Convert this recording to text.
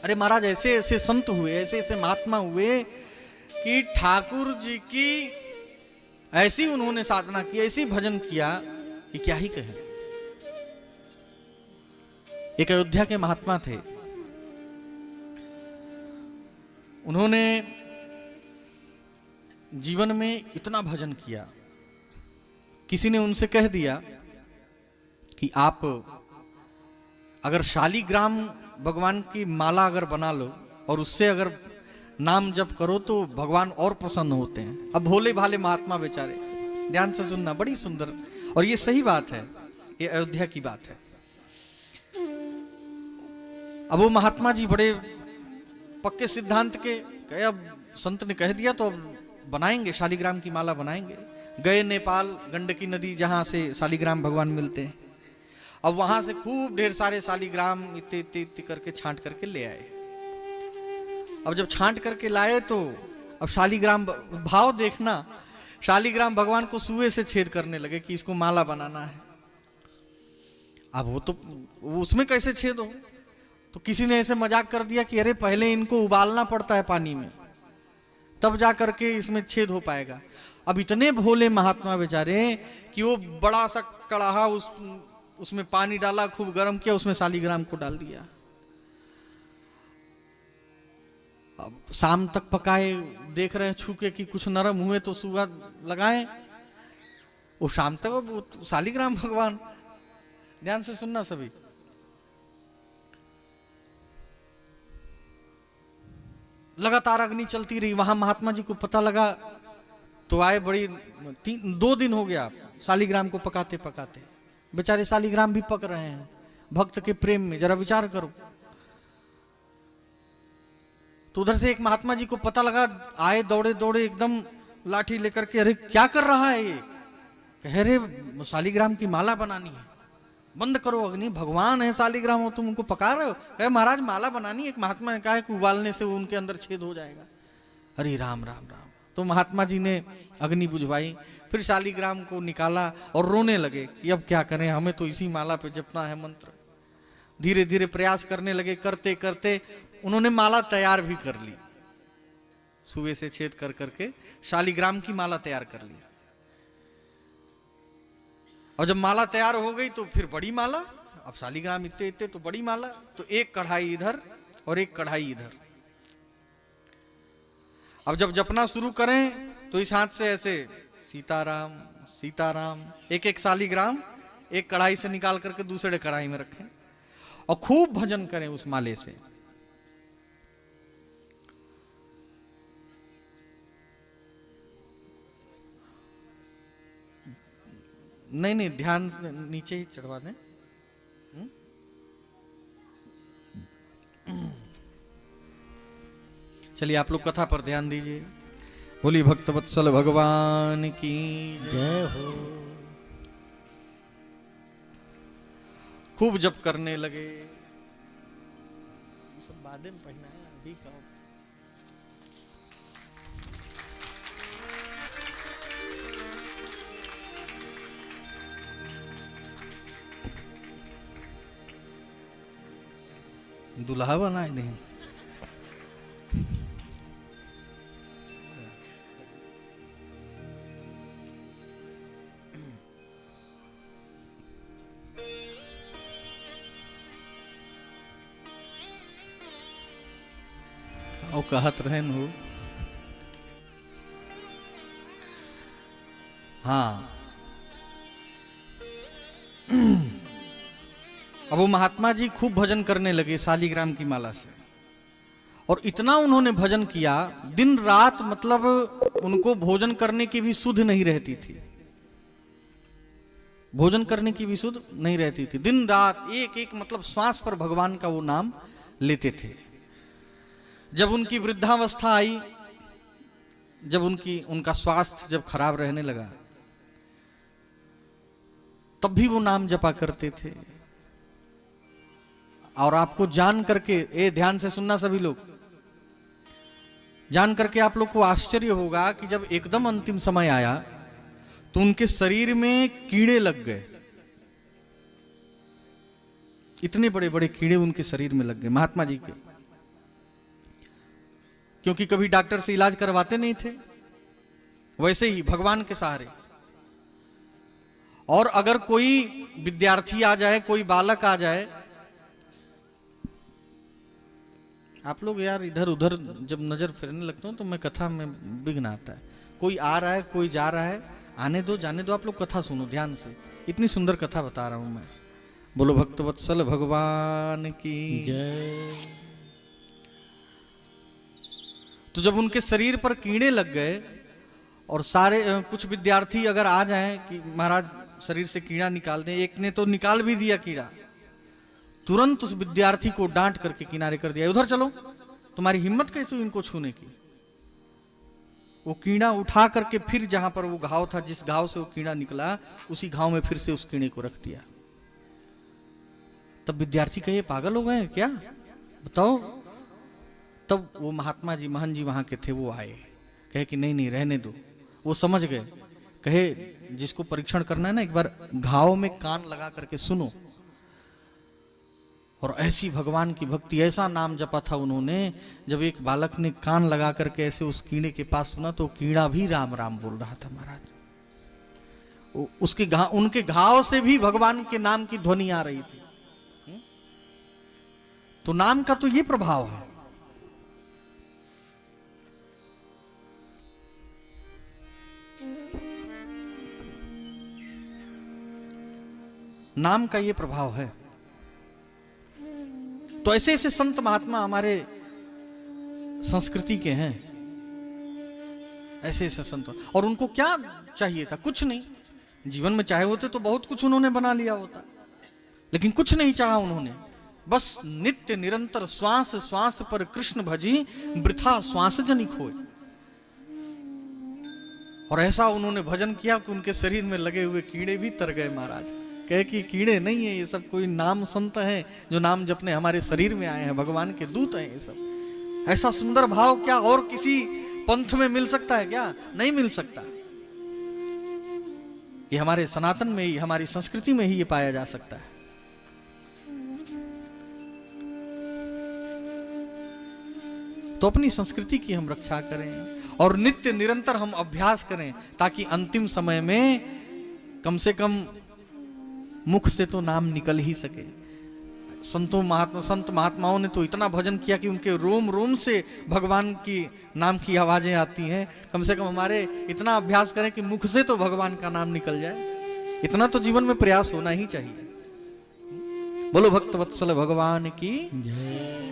अरे महाराज ऐसे ऐसे संत हुए, ऐसे ऐसे महात्मा हुए कि ठाकुर जी की ऐसी उन्होंने साधना की, ऐसी भजन किया कि क्या ही कहें। एक अयोध्या के महात्मा थे, उन्होंने जीवन में इतना भजन किया, किसी ने उनसे कह दिया कि आप अगर शालिग्राम भगवान की माला अगर बना लो और उससे अगर नाम जप करो तो भगवान और प्रसन्न होते हैं। अब भोले भाले महात्मा बेचारे, ध्यान से सुनना, बड़ी सुंदर, और ये सही बात है, ये अयोध्या की बात है। अब वो महात्मा जी बड़े पक्के सिद्धांत के, कहे अब संत ने कह दिया तो अब बनाएंगे, शालिग्राम की माला बनाएंगे। गए नेपाल, गंडकी नदी जहां से शालिग्राम भगवान मिलते हैं, अब वहां से खूब ढेर सारे शालिग्राम इत्ते इत्ते इत्ते करके छांट करके ले आए। अब जब छांट करके लाए तो अब शालिग्राम, भाव देखना, शालिग्राम भगवान को सुए से छेद करने लगे कि इसको माला बनाना है। अब वो तो उसमें कैसे छेद हो, तो किसी ने ऐसे मजाक कर दिया कि अरे पहले इनको उबालना पड़ता है पानी में, तब जा करके इसमें छेद हो पाएगा। अब इतने भोले महात्मा बेचारे कि वो बड़ा सा कड़ाहा उसमें पानी डाला, खूब गर्म किया, उसमें शालिग्राम को डाल दिया। अब शाम तक पकाए, देख रहे हैं छूके कि कुछ नरम हुए तो सुबह लगाए, वो शाम तक वो शालिग्राम भगवान, ध्यान से सुनना सभी, लगातार अग्नि चलती रही। वहां महात्मा जी को पता लगा तो आए, बड़ी 2 दिन हो गया शालिग्राम को पकाते पकाते, बेचारे शालिग्राम भी पक रहे हैं भक्त के प्रेम में, जरा विचार करो। तो उधर से एक महात्मा जी को पता लगा, आए दौड़े दौड़े एकदम लाठी लेकर के, अरे क्या कर रहा है ये, कह रहे शालिग्राम की माला बनानी है, बंद करो अग्नि, भगवान है शालिग्राम हो, तुम उनको पका रहे हो। कहे महाराज माला बनानी है, एक महात्मा ने कहा है कि उबालने से उनके अंदर छेद हो जाएगा। अरे राम राम राम। तो महात्मा जी ने अग्नि बुझवाई, फिर शालिग्राम को निकाला और रोने लगे कि अब क्या करें, हमें तो इसी माला पे जपना है मंत्र। धीरे धीरे प्रयास करने लगे, करते करते उन्होंने माला तैयार भी कर ली, सुए से छेद कर करके शालिग्राम की माला तैयार कर ली। और जब माला तैयार हो गई तो फिर बड़ी माला, अब शालिग्राम इतने इतने तो बड़ी माला, तो एक कढ़ाई इधर और एक कढ़ाई इधर। अब जब जपना शुरू करें तो इस हाथ से ऐसे सीताराम सीताराम, एक एक शालिग्राम एक कढ़ाई से निकाल करके दूसरे कढ़ाई में रखें और खूब भजन करें उस माले से। नहीं नहीं, ध्यान नीचे ही चढ़वा दें। चलिए आप लोग कथा पर ध्यान दीजिए। बोली भक्तवत्सल भगवान की जय हो। खूब जप करने लगे, सब बादे में पहना है अभी का। दुल्हा बनाए दें। और कहत रहन हो। हाँ, अब वो महात्मा जी खूब भजन करने लगे शालिग्राम की माला से, और इतना उन्होंने भजन किया, दिन रात, मतलब उनको भोजन करने की भी सुध नहीं रहती थी, भोजन करने की भी सुध नहीं रहती थी। दिन रात एक एक मतलब श्वास पर भगवान का वो नाम लेते थे। जब उनकी वृद्धावस्था आई, जब उनका स्वास्थ्य जब खराब रहने लगा, तब भी वो नाम जपा करते थे। और आपको जान करके, ध्यान से सुनना सभी लोग, जान करके आप लोग को आश्चर्य होगा कि जब एकदम अंतिम समय आया तो उनके शरीर में कीड़े लग गए, इतने बड़े बड़े कीड़े उनके शरीर में लग गए महात्मा जी के। क्योंकि कभी डॉक्टर से इलाज करवाते नहीं थे, वैसे ही भगवान के सहारे। और अगर कोई विद्यार्थी आ जाए, कोई बालक आ जाए, आप लोग यार इधर उधर जब नजर फिरने लगते हो तो मैं कथा में विघ्न आता है। कोई आ रहा है, कोई जा रहा है, आने दो जाने दो, आप लोग कथा सुनो ध्यान से, इतनी सुंदर कथा बता रहा हूं मैं। बोलो भक्तवत्सल भगवान की जय। तो जब उनके शरीर पर कीड़े लग गए और सारे कुछ विद्यार्थी अगर आ जाएं कि महाराज शरीर से कीड़ा निकाल दें, एक ने तो निकाल भी दिया कीड़ा, तुरंत उस विद्यार्थी को डांट करके किनारे कर दिया, उधर चलो, तुम्हारी हिम्मत कैसे हुई इनको छूने की। वो कीड़ा उठा करके फिर जहां पर वो घाव था, जिस घाव से वो कीड़ा निकला, उसी घाव में फिर से उस कीड़े को रख दिया। तब विद्यार्थी कहे पागल हो गए क्या, बताओ। तब वो महात्मा जी, महंत जी वहां के थे, वो आए, कहे कि नहीं नहीं रहने दो। वो समझ गए, कहे जिसको परीक्षण करना है ना, एक बार घाव में कान लगा करके सुनो। और ऐसी भगवान की भक्ति, ऐसा नाम जपा था उन्होंने, जब एक बालक ने कान लगा करके ऐसे उस कीड़े के पास सुना तो कीड़ा भी राम राम बोल रहा था महाराज। उसके उनके घाव से भी भगवान के नाम की ध्वनि आ रही थी। तो नाम का तो ये प्रभाव है। नाम का ये प्रभाव है। तो ऐसे ऐसे संत महात्मा हमारे संस्कृति के हैं, ऐसे ऐसे संत। और उनको क्या चाहिए था, कुछ नहीं। जीवन में चाहे होते तो बहुत कुछ उन्होंने बना लिया होता, लेकिन कुछ नहीं चाहा उन्होंने। बस नित्य निरंतर श्वास श्वास पर कृष्ण भजी, वृथा श्वास जनि खोए। और ऐसा उन्होंने भजन किया कि उनके शरीर में लगे हुए कीड़े भी तर गए महाराज। कहे कि कीड़े नहीं है ये सब, कोई नाम संत है जो नाम जपने हमारे शरीर में आए हैं, भगवान के दूत हैं ये सब। ऐसा सुंदर भाव क्या और किसी पंथ में मिल सकता है क्या? नहीं मिल सकता। ये हमारे सनातन में ही, हमारी संस्कृति में ही ये पाया जा सकता है। तो अपनी संस्कृति की हम रक्षा करें और नित्य निरंतर हम अभ्यास करें, ताकि अंतिम समय में कम से कम मुख से तो नाम निकल ही सके। संत महात्माओं ने तो इतना भजन किया कि उनके रोम रोम से भगवान की नाम की आवाजें आती हैं। कम से कम हमारे इतना अभ्यास करें कि मुख से तो भगवान का नाम निकल जाए। इतना तो जीवन में प्रयास होना ही चाहिए। बोलो भक्तवत्सल भगवान की जय।